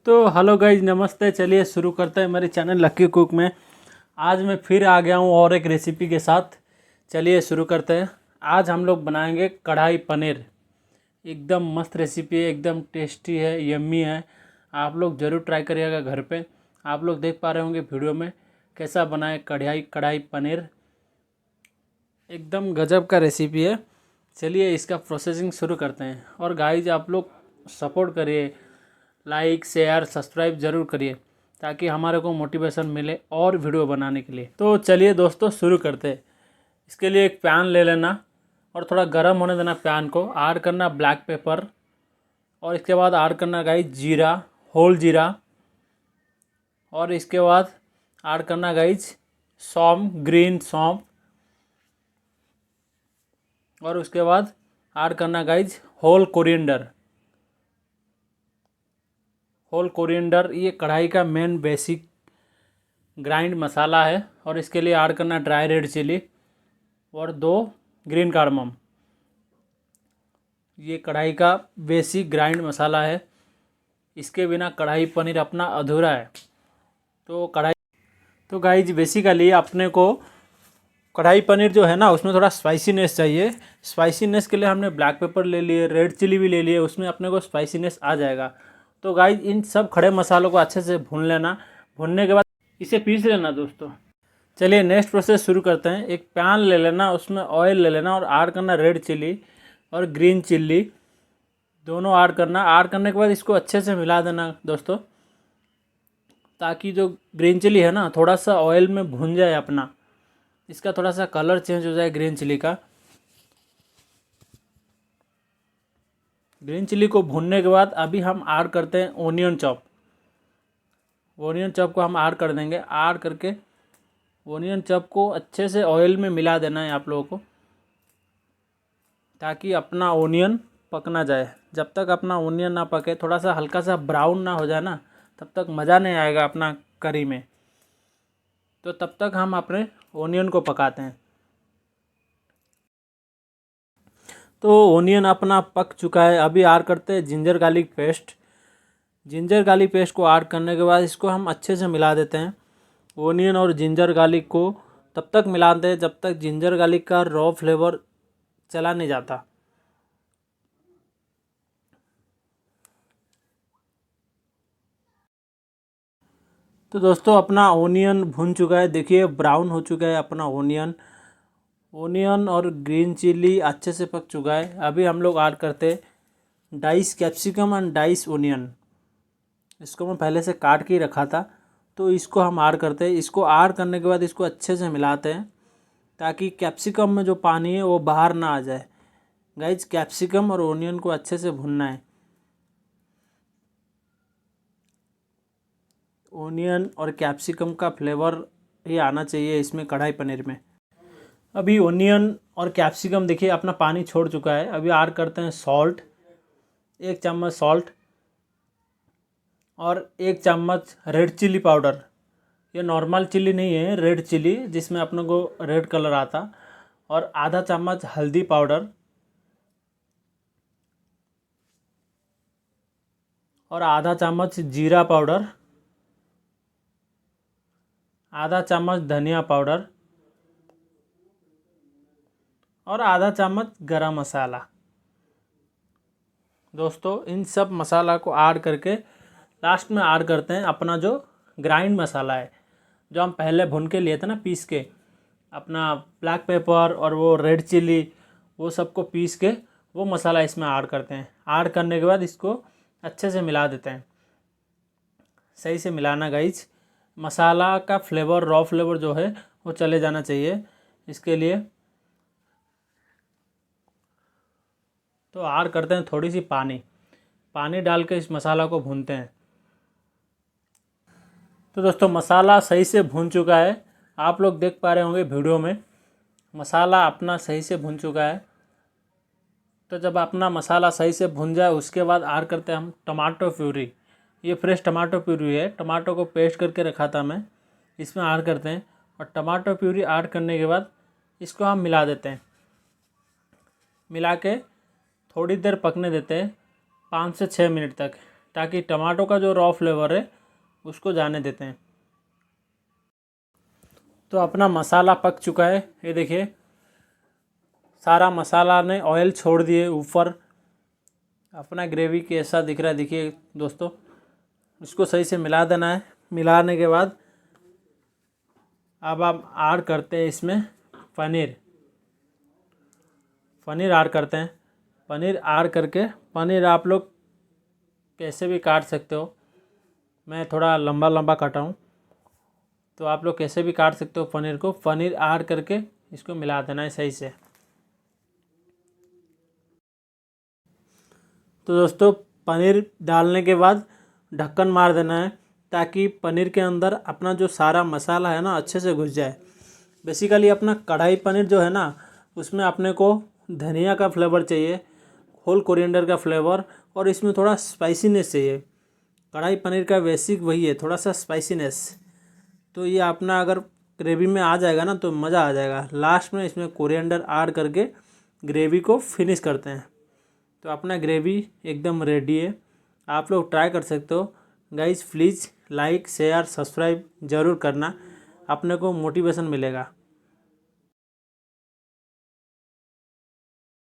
तो hello guys, नमस्ते। चलिए शुरू करते हैं मेरे चैनल लक्की कुक में। आज मैं फिर आ गया हूँ और एक रेसिपी के साथ। चलिए शुरू करते हैं। आज हम लोग बनाएंगे कढ़ाई पनीर। एकदम मस्त रेसिपी है, एकदम टेस्टी है, यम्मी है। आप लोग ज़रूर ट्राई करिएगा घर पे। आप लोग देख पा रहे होंगे वीडियो में कैसा बनाए कढ़ाई पनीर। एकदम गजब का रेसिपी है। चलिए इसका प्रोसेसिंग शुरू करते हैं। और गाइज आप लोग सपोर्ट करिए, लाइक शेयर सब्सक्राइब ज़रूर करिए ताकि हमारे को मोटिवेशन मिले और वीडियो बनाने के लिए। तो चलिए दोस्तों शुरू करते हैं। इसके लिए एक पैन ले लेना और थोड़ा गर्म होने देना। पैन को ऐड करना ब्लैक पेपर, और इसके बाद ऐड करना गाइज जीरा, होल जीरा। और इसके बाद ऐड करना गाइज सौंफ, ग्रीन सौंफ। और उसके बाद ऐड करना गाइज होल कोरिएंडर। ये कढ़ाई का मेन बेसिक ग्राइंड मसाला है। और इसके लिए ऐड करना ड्राई रेड चिली और 2 ग्रीन कार्डमम। ये कढ़ाई का बेसिक ग्राइंड मसाला है। इसके बिना कढ़ाई पनीर अपना अधूरा है। तो गाइज बेसिकली अपने को कढ़ाई पनीर जो है ना, उसमें थोड़ा स्पाइसीनेस चाहिए। स्पाइसीनेस के लिए हमने ब्लैक पेपर ले लिए, रेड चिली भी ले लिए, उसमें अपने को स्पाइसीनेस आ जाएगा। तो गाइज इन सब खड़े मसालों को अच्छे से भून लेना। भूनने के बाद इसे पीस लेना दोस्तों। चलिए नेक्स्ट प्रोसेस शुरू करते हैं। एक पैन ले लेना, उसमें ऑयल ले लेना और ऐड करना रेड चिली और ग्रीन चिल्ली, दोनों ऐड करना। ऐड करने के बाद इसको अच्छे से मिला देना दोस्तों, ताकि जो ग्रीन चिली है ना थोड़ा सा ऑयल में भून जाए अपना, इसका थोड़ा सा कलर चेंज हो जाए ग्रीन चिली का। ग्रीन चिली को भूनने के बाद अभी हम ऐड करते हैं ओनियन चॉप। ओनियन चॉप को हम ऐड कर देंगे। ऐड करके ओनियन चॉप को अच्छे से ऑयल में मिला देना है आप लोगों को, ताकि अपना ओनियन पक ना जाए। जब तक अपना ओनियन ना पके, थोड़ा सा हल्का सा ब्राउन ना हो जाए ना, तब तक मज़ा नहीं आएगा अपना करी में। तो तब तक हम अपने ओनियन को पकाते हैं। तो ओनियन अपना पक चुका है। अभी ऐड करते हैं ginger garlic paste. Ginger garlic paste को ऐड करने के बाद इसको हम अच्छे से मिला देते हैं। ओनियन और जिंजर गार्लिक को तब तक मिलाते हैं जब तक जिंजर गार्लिक का रॉ फ्लेवर चला नहीं जाता। तो दोस्तों अपना ओनियन भुन चुका है, देखिए ब्राउन हो चुका है अपना ओनियन और ग्रीन चिली अच्छे से पक चुका है। अभी हम लोग ऐड करते हैं dice capsicum and dice onion. इसको मैं पहले से काट के ही रखा था, तो इसको हम ऐड करते हैं। इसको ऐड करने के बाद इसको अच्छे से मिलाते हैं, ताकि कैप्सिकम में जो पानी है वो बाहर ना आ जाए। गाइज कैप्सिकम और ओनियन को अच्छे से भुनना है। ओनियन और कैप्सिकम का फ्लेवर ही आना चाहिए इसमें कढ़ाई पनीर में। अभी ओनियन और कैप्सिकम देखिए अपना पानी छोड़ चुका है। अभी ऐड करते हैं सॉल्ट, 1 चम्मच सॉल्ट और 1 चम्मच रेड चिली पाउडर। ये नॉर्मल चिली नहीं है, रेड चिली जिसमें अपने को रेड कलर आता। और आधा चम्मच हल्दी पाउडर और आधा चम्मच जीरा पाउडर, आधा चम्मच धनिया पाउडर और आधा चम्मच गरम मसाला। दोस्तों इन सब मसाला को ऐड करके लास्ट में ऐड करते हैं अपना जो ग्राइंड मसाला है, जो हम पहले भून के लिए थे ना पीस के। अपना ब्लैक पेपर और वो रेड चिली, वो सबको पीस के वो मसाला इसमें ऐड करते हैं। ऐड करने के बाद इसको अच्छे से मिला देते हैं। सही से मिलाना गाइज, मसाला का फ्लेवर, रॉ फ्लेवर जो है वो चले जाना चाहिए इसके लिए। तो ऐड करते हैं थोड़ी सी पानी डाल के इस मसाला को भूनते हैं। तो दोस्तों मसाला सही से भून चुका है। आप लोग देख पा रहे होंगे वीडियो में मसाला अपना सही से भून चुका है। तो जब अपना मसाला सही से भुन जाए उसके बाद ऐड करते हैं हम टमाटो प्यूरी। ये फ्रेश टमाटो प्यूरी है, टमाटो को पेस्ट करके रखा था मैं, इसमें ऐड करते हैं। और टमाटो प्यूरी ऐड करने के बाद इसको हम मिला देते हैं। मिला के थोड़ी देर पकने देते हैं, 5 से 6 मिनट तक। ताकि टमाटो का जो रॉ फ्लेवर है उसको जाने देते हैं। तो अपना मसाला पक चुका है, ये देखिए सारा मसाला ने ऑयल छोड़ दिए ऊपर। अपना ग्रेवी कैसा दिख रहा है देखिए दोस्तों। इसको सही से मिला देना है। मिलाने के बाद अब आप ऐड करते हैं इसमें पनीर ऐड करते हैं। पनीर ऐड करके, पनीर आप लोग कैसे भी काट सकते हो, मैं थोड़ा लंबा लंबा काटा हूँ, तो आप लोग कैसे भी काट सकते हो पनीर को। पनीर ऐड करके इसको मिला देना है सही से। तो दोस्तों पनीर डालने के बाद ढक्कन मार देना है ताकि पनीर के अंदर अपना जो सारा मसाला है ना अच्छे से घुस जाए। बेसिकली अपना कढ़ाई पनीर जो है ना, उसमें अपने को धनिया का फ्लेवर चाहिए, होल कोरिएंडर का फ्लेवर, और इसमें थोड़ा स्पाइसीनेस चाहिए। कढ़ाई पनीर का बेसिक वही है, थोड़ा सा स्पाइसीनेस। तो ये अपना अगर ग्रेवी में आ जाएगा ना तो मज़ा आ जाएगा। लास्ट में इसमें कोरिएंडर ऐड करके ग्रेवी को फिनिश करते हैं। तो अपना ग्रेवी एकदम रेडी है, आप लोग ट्राई कर सकते हो। Guys please like share subscribe ज़रूर करना, अपने को मोटिवेशन मिलेगा।